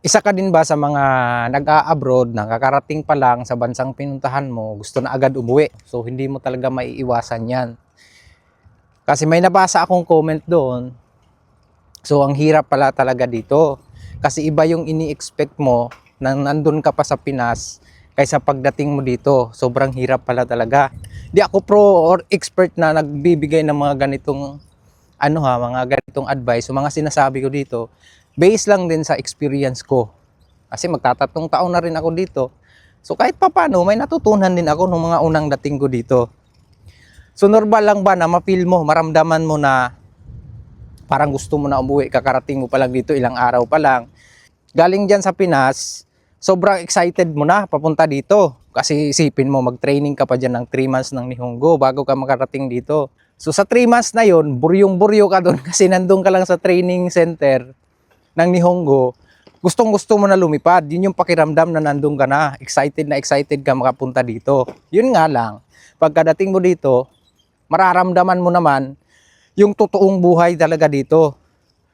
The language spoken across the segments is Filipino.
Isa ka din ba sa mga nag-a-abroad, nakakarating pa lang sa bansang pinuntahan mo, gusto na agad umuwi? So hindi mo talaga maiiwasan yan. Kasi may nabasa akong comment doon. So ang hirap pala talaga dito. Kasi iba yung ini-expect mo nang nandun ka pa sa Pinas kaysa pagdating mo dito. Sobrang hirap pala talaga. Di ako pro or expert na nagbibigay ng mga ganitong mga ganitong advice, o mga sinasabi ko dito, based lang din sa experience ko. Kasi magtatatlong taon na rin ako dito. So kahit papano, may natutunan din ako nung mga unang dating ko dito. So normal lang ba na ma-feel mo, maramdaman mo na parang gusto mo na umuwi, kakarating mo pa lang dito, ilang araw pa lang. Galing dyan sa Pinas, sobrang excited mo na papunta dito. Kasi isipin mo, mag-training ka pa dyan ng 3 months ng Nihongo bago ka makarating dito. So sa 3 months na yon, buryong-buryo ka doon kasi nandun ka lang sa training center ng Nihongo. Gustong-gusto mo na lumipad. Yun yung pakiramdam na nandun ka na. Excited ka makapunta dito. Yun nga lang, pagkadating mo dito, mararamdaman mo naman yung totoong buhay talaga dito.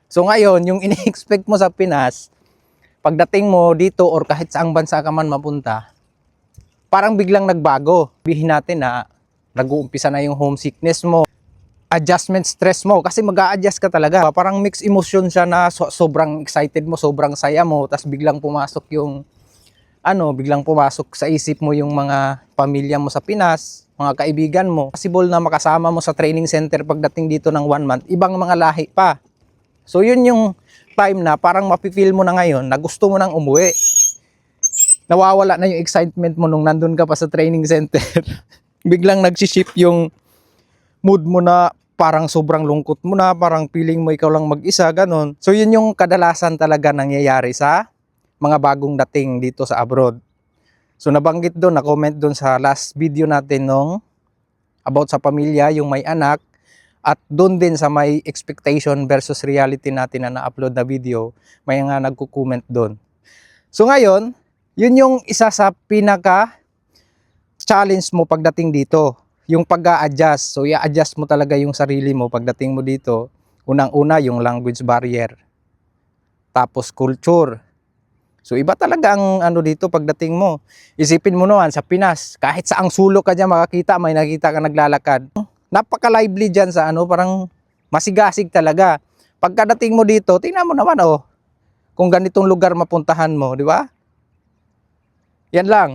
So ngayon, yung ini-expect mo sa Pinas, pagdating mo dito or kahit saang bansa ka man mapunta, parang biglang nagbago. Sabihin natin na nag-uumpisa na yung homesickness mo, adjustment stress mo, kasi mag-a-adjust ka talaga. Parang mixed emotion siya na sobrang excited mo, sobrang saya mo, tapos biglang pumasok yung biglang pumasok sa isip mo yung mga pamilya mo sa Pinas, mga kaibigan mo. Possible na makasama mo sa training center pagdating dito ng 1 month, ibang mga lahi pa. So yun yung time na parang mapifeel mo na ngayon na gusto mo nang umuwi. Nawawala na yung excitement mo nung nandun ka pa sa training center. Biglang nagsiship yung mood mo na parang sobrang lungkot mo na, parang feeling mo ikaw lang mag-isa, ganon. So yun yung kadalasan talaga nangyayari sa mga bagong dating dito sa abroad. So nabanggit doon, na-comment doon sa last video natin nung about sa pamilya, yung may anak, at doon din sa may expectation versus reality natin na na-upload na video, may nga nagko-comment doon. So ngayon, yun yung isa sa pinaka challenge mo pagdating dito, yung pag-a-adjust. So i-adjust mo talaga yung sarili mo pagdating mo dito. Unang-una yung language barrier, tapos culture. So iba talaga ang dito pagdating mo. Isipin mo naman sa Pinas, kahit saang sulok ka dyan makakita, may nakita ka naglalakad. Napaka-lively dyan sa parang masigasig talaga. Pagkadating mo dito, tingnan mo naman kung ganitong lugar mapuntahan mo, di ba? Yan lang.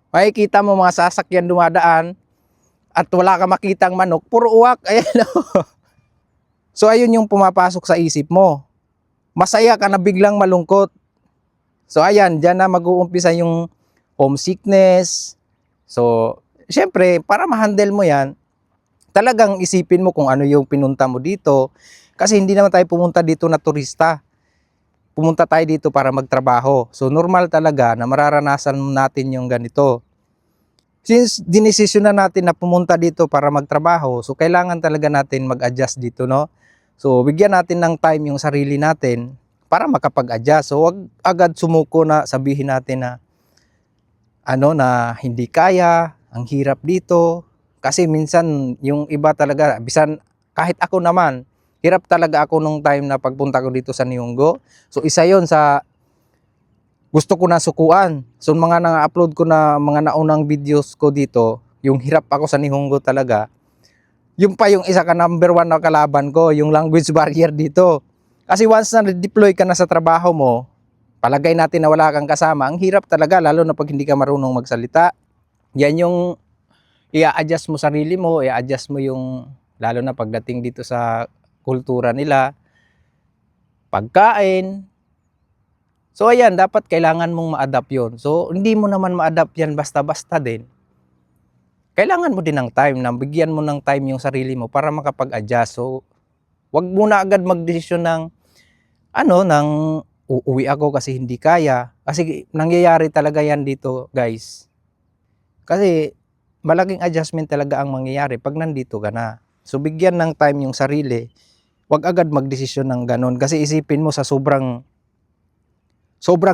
Makikita mo mga sasakyan dumadaan at wala ka makitang manok, puro uwak. Ayan. So ayun yung pumapasok sa isip mo. Masaya ka na biglang malungkot. So ayan, dyan na mag-uumpisa yung homesickness. So, syempre, para ma-handle mo yan, talagang isipin mo kung ano yung pinunta mo dito. Kasi hindi naman tayo pumunta dito na turista. Pumunta tayo dito para magtrabaho. So, normal talaga na mararanasan natin yung ganito. Since dinesisyon na natin na pumunta dito para magtrabaho, so kailangan talaga natin mag-adjust dito, no? So, bigyan natin ng time yung sarili natin para makapag-adjust. So wag agad sumuko na sabihin natin na na hindi kaya, ang hirap dito. Kasi minsan yung iba talaga, bisan kahit ako naman, hirap talaga ako nung time na pagpunta ko dito sa Nihongo. So isa yon sa gusto ko na sukuan. So mga na-upload ko na mga naunang videos ko dito, yung hirap ako sa Nihongo talaga. Yung pa yung isa ka number 1 na kalaban ko, yung language barrier dito. Kasi once na deploy ka na sa trabaho mo, palagay natin na wala kang kasama, ang hirap talaga, lalo na pag hindi ka marunong magsalita. Yan yung i-adjust mo sarili mo, i-adjust mo yung, lalo na pagdating dito sa kultura nila, pagkain. So ayan, dapat kailangan mong ma-adapt yun. So hindi mo naman ma-adapt yan basta-basta din. Kailangan mo din ng time, na bigyan mo ng time yung sarili mo para makapag-adjust. So wag mo na agad magdesisyon ng nang uuwi ako kasi hindi kaya. Kasi nangyayari talaga yan dito, guys. Kasi malaking adjustment talaga ang mangyayari pag nandito ka na. So bigyan ng time yung sarili. Wag agad magdesisyon ng ganun. Kasi isipin mo sa sobrang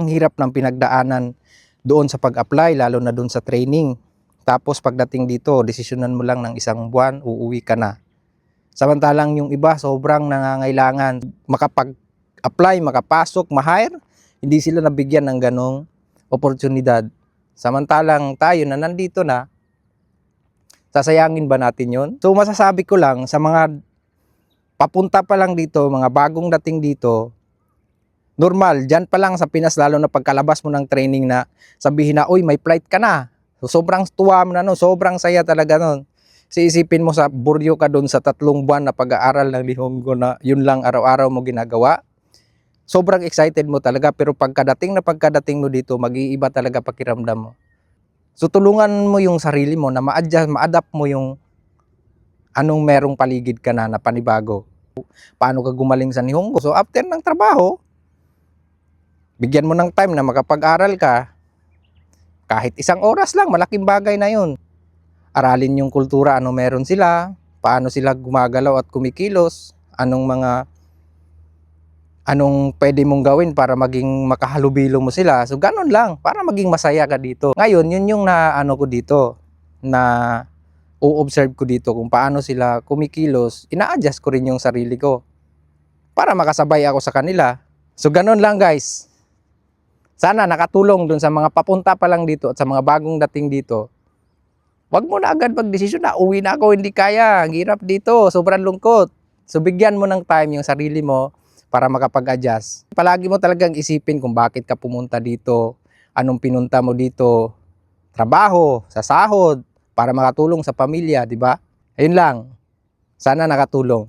hirap ng pinagdaanan doon sa pag-apply, lalo na doon sa training. Tapos pagdating dito, desisyonan mo lang ng 1 buwan, uuwi ka na. Samantalang yung iba sobrang nangangailangan makapag-apply, makapasok, ma-hire. Hindi sila nabigyan ng ganong oportunidad. Samantalang tayo na nandito na, sasayangin ba natin yon? So masasabi ko lang sa mga papunta pa lang dito, mga bagong dating dito, normal, dyan pa lang sa Pinas, lalo na pagkalabas mo ng training na sabihin na, uy, may flight ka na. So, sobrang tuwa mo na, no? Sobrang saya talaga nun. Isipin mo sa buryo ka doon sa 3 buwan na pag-aaral ng Nihongo na yun lang araw-araw mo ginagawa. Sobrang excited mo talaga, pero pagkadating mo dito, mag-iiba talaga pakiramdam mo. So tulungan mo yung sarili mo na ma-adjust, ma-adapt mo yung anong merong paligid ka na panibago. Paano ka gumaling sa Nihongo? So after ng trabaho, bigyan mo ng time na makapag-aral ka. Kahit 1 oras lang, malaking bagay na yun. Aralin yung kultura, ano meron sila, paano sila gumagalaw at kumikilos, anong pwede mong gawin para maging makahalubilo mo sila. So ganun lang, para maging masaya ka dito. Ngayon, yun yung ko dito, na o-observe ko dito kung paano sila kumikilos. Ina-adjust ko rin yung sarili ko para makasabay ako sa kanila. So ganun lang guys. Sana nakatulong dun sa mga papunta pa lang dito at sa mga bagong dating dito. Wag mo na agad magdesisyon na uwi na ako, hindi kaya, ang hirap dito, sobrang lungkot. So bigyan mo ng time yung sarili mo para makapag-adjust. Palagi mo talagang isipin kung bakit ka pumunta dito, anong pinunta mo dito, trabaho, sa sahod, para makatulong sa pamilya, di ba? Ayun lang. Sana nakatulong.